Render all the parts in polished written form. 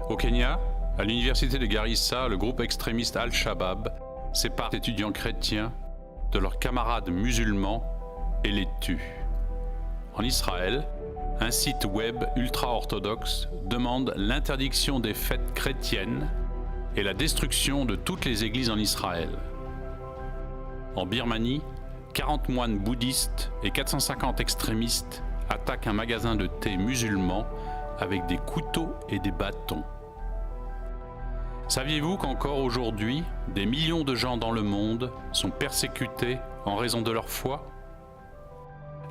Au Kenya, à l'université de Garissa, le groupe extrémiste Al-Shabaab sépare d'étudiants chrétiens de leurs camarades musulmans et les tue. En Israël, un site web ultra-orthodoxe demande l'interdiction des fêtes chrétiennes et la destruction de toutes les églises en Israël. En Birmanie, 40 moines bouddhistes et 450 extrémistes attaquent un magasin de thé musulman avec des couteaux et des bâtons. Saviez-vous qu'encore aujourd'hui, des millions de gens dans le monde sont persécutés en raison de leur foi?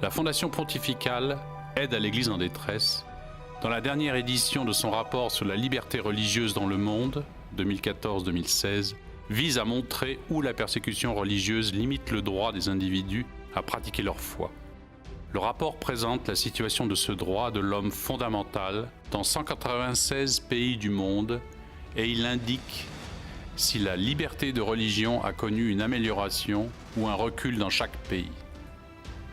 La Fondation pontificale Aide à l'Église en détresse, dans la dernière édition de son rapport sur la liberté religieuse dans le monde, 2014-2016, vise à montrer où la persécution religieuse limite le droit des individus à pratiquer leur foi. Le rapport présente la situation de ce droit de l'homme fondamental dans 196 pays du monde et il indique si la liberté de religion a connu une amélioration ou un recul dans chaque pays.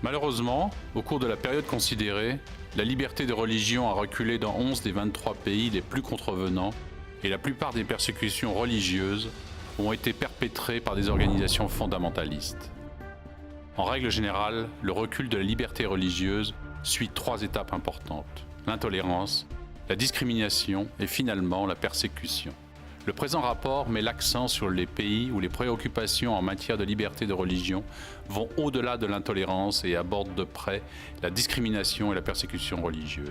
Malheureusement, au cours de la période considérée, la liberté de religion a reculé dans 11 des 23 pays les plus contrevenants et la plupart des persécutions religieuses ont été perpétrées par des organisations fondamentalistes. En règle générale, le recul de la liberté religieuse suit 3 étapes importantes: l'intolérance, la discrimination et finalement la persécution. Le présent rapport met l'accent sur les pays où les préoccupations en matière de liberté de religion vont au-delà de l'intolérance et abordent de près la discrimination et la persécution religieuse.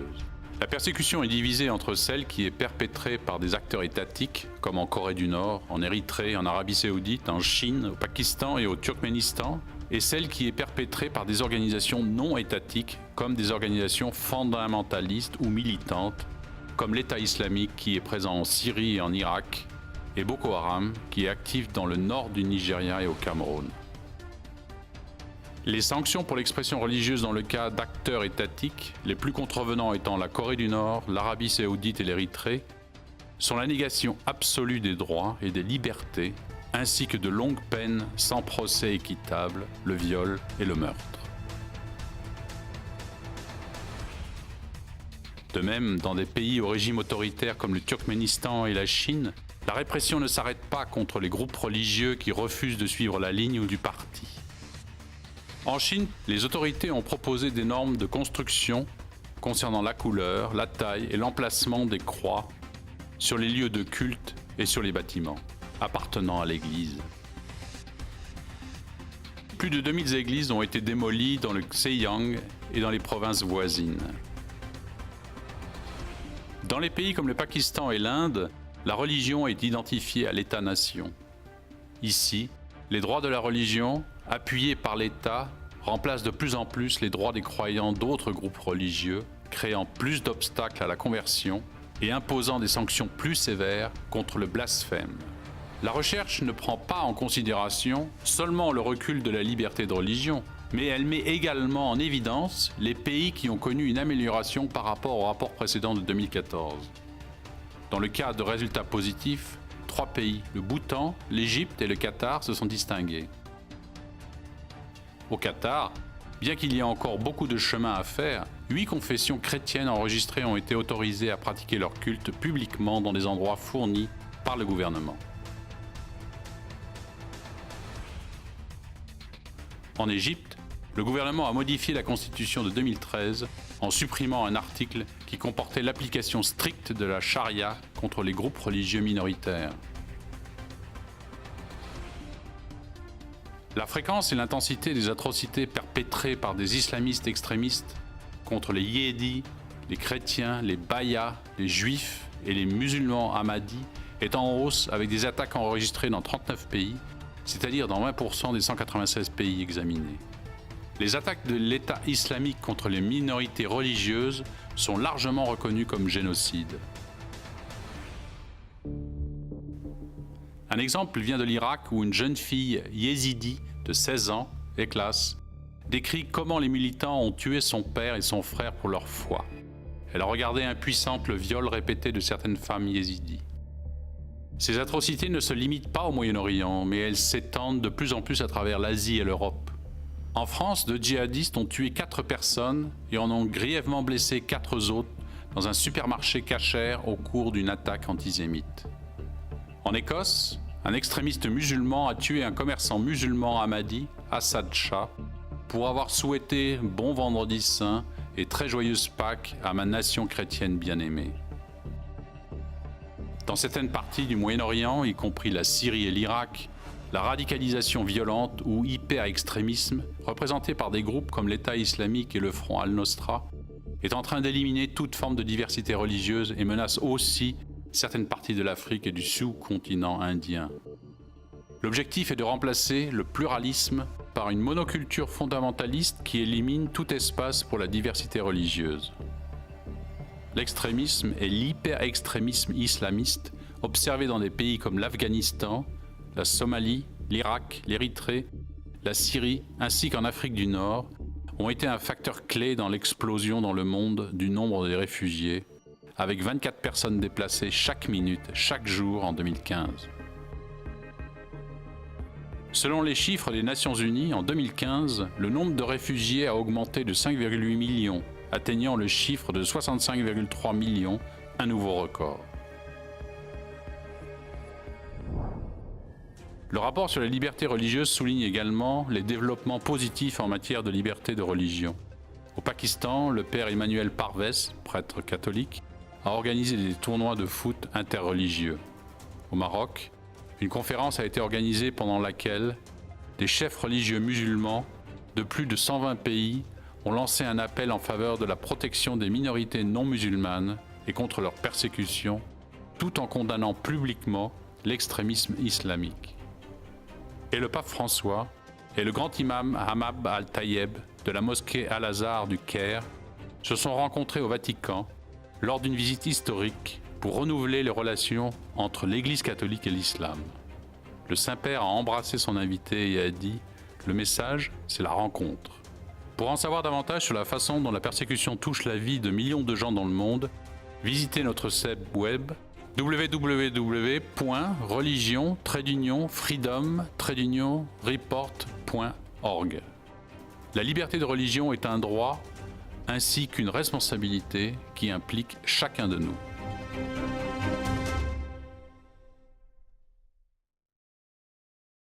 La persécution est divisée entre celle qui est perpétrée par des acteurs étatiques, comme en Corée du Nord, en Érythrée, en Arabie Saoudite, en Chine, au Pakistan et au Turkménistan, et celle qui est perpétrée par des organisations non étatiques, comme des organisations fondamentalistes ou militantes, comme l'État islamique qui est présent en Syrie et en Irak, et Boko Haram qui est actif dans le nord du Nigeria et au Cameroun. Les sanctions pour l'expression religieuse dans le cas d'acteurs étatiques, les plus contrevenants étant la Corée du Nord, l'Arabie Saoudite et l'Érythrée, sont la négation absolue des droits et des libertés, ainsi que de longues peines sans procès équitable, le viol et le meurtre. De même, dans des pays au régime autoritaire comme le Turkménistan et la Chine, la répression ne s'arrête pas contre les groupes religieux qui refusent de suivre la ligne du parti. En Chine, les autorités ont proposé des normes de construction concernant la couleur, la taille et l'emplacement des croix sur les lieux de culte et sur les bâtiments appartenant à l'Église. Plus de 2000 églises ont été démolies dans le Xinjiang et dans les provinces voisines. Dans les pays comme le Pakistan et l'Inde, la religion est identifiée à l'État-nation. Ici, les droits de la religion, appuyés par l'État, remplacent de plus en plus les droits des croyants d'autres groupes religieux, créant plus d'obstacles à la conversion et imposant des sanctions plus sévères contre le blasphème. La recherche ne prend pas en considération seulement le recul de la liberté de religion, mais elle met également en évidence les pays qui ont connu une amélioration par rapport au rapport précédent de 2014. Dans le cas de résultats positifs, 3 pays, le Bhoutan, l'Égypte et le Qatar, se sont distingués. Au Qatar, bien qu'il y ait encore beaucoup de chemin à faire, 8 confessions chrétiennes enregistrées ont été autorisées à pratiquer leur culte publiquement dans des endroits fournis par le gouvernement. En Égypte, le gouvernement a modifié la constitution de 2013 en supprimant un article qui comportait l'application stricte de la charia contre les groupes religieux minoritaires. La fréquence et l'intensité des atrocités perpétrées par des islamistes extrémistes contre les yézidis, les chrétiens, les bahïas, les juifs et les musulmans ahmadis est en hausse avec des attaques enregistrées dans 39 pays, c'est-à-dire dans 20% des 196 pays examinés. Les attaques de l'État islamique contre les minorités religieuses sont largement reconnues comme génocide. Un exemple vient de l'Irak où une jeune fille yézidi de 16 ans, Eklas, décrit comment les militants ont tué son père et son frère pour leur foi. Elle a regardé impuissante le viol répété de certaines femmes yézidis. Ces atrocités ne se limitent pas au Moyen-Orient, mais elles s'étendent de plus en plus à travers l'Asie et l'Europe. En France, 2 djihadistes ont tué 4 personnes et en ont grièvement blessé 4 autres dans un supermarché cachère au cours d'une attaque antisémite. En Écosse, un extrémiste musulman a tué un commerçant musulman ahmadi, Assad Shah, pour avoir souhaité bon vendredi saint et très joyeuse Pâques à ma nation chrétienne bien-aimée. Dans certaines parties du Moyen-Orient, y compris la Syrie et l'Irak, la radicalisation violente ou hyper-extrémisme, représentée par des groupes comme l'État islamique et le Front Al-Nosra, est en train d'éliminer toute forme de diversité religieuse et menace aussi certaines parties de l'Afrique et du sous-continent indien. L'objectif est de remplacer le pluralisme par une monoculture fondamentaliste qui élimine tout espace pour la diversité religieuse. L'extrémisme et l'hyper-extrémisme islamiste, observés dans des pays comme l'Afghanistan, la Somalie, l'Irak, l'Érythrée, la Syrie ainsi qu'en Afrique du Nord, ont été un facteur clé dans l'explosion dans le monde du nombre des réfugiés, avec 24 personnes déplacées chaque minute, chaque jour en 2015. Selon les chiffres des Nations Unies, en 2015, le nombre de réfugiés a augmenté de 5,8 millions, atteignant le chiffre de 65,3 millions, un nouveau record. Le rapport sur la liberté religieuse souligne également les développements positifs en matière de liberté de religion. Au Pakistan, le père Emmanuel Parvez, prêtre catholique, a organisé des tournois de foot interreligieux. Au Maroc, une conférence a été organisée pendant laquelle des chefs religieux musulmans de plus de 120 pays ont lancé un appel en faveur de la protection des minorités non musulmanes et contre leur persécution, tout en condamnant publiquement l'extrémisme islamique. Et le pape François et le grand imam Hamad Al-Tayeb de la mosquée Al-Azhar du Caire se sont rencontrés au Vatican lors d'une visite historique pour renouveler les relations entre l'Église catholique et l'islam. Le Saint-Père a embrassé son invité et a dit « Le message, c'est la rencontre ». Pour en savoir davantage sur la façon dont la persécution touche la vie de millions de gens dans le monde, visitez notre site web www.religion-freedom-report.org. La liberté de religion est un droit ainsi qu'une responsabilité qui implique chacun de nous.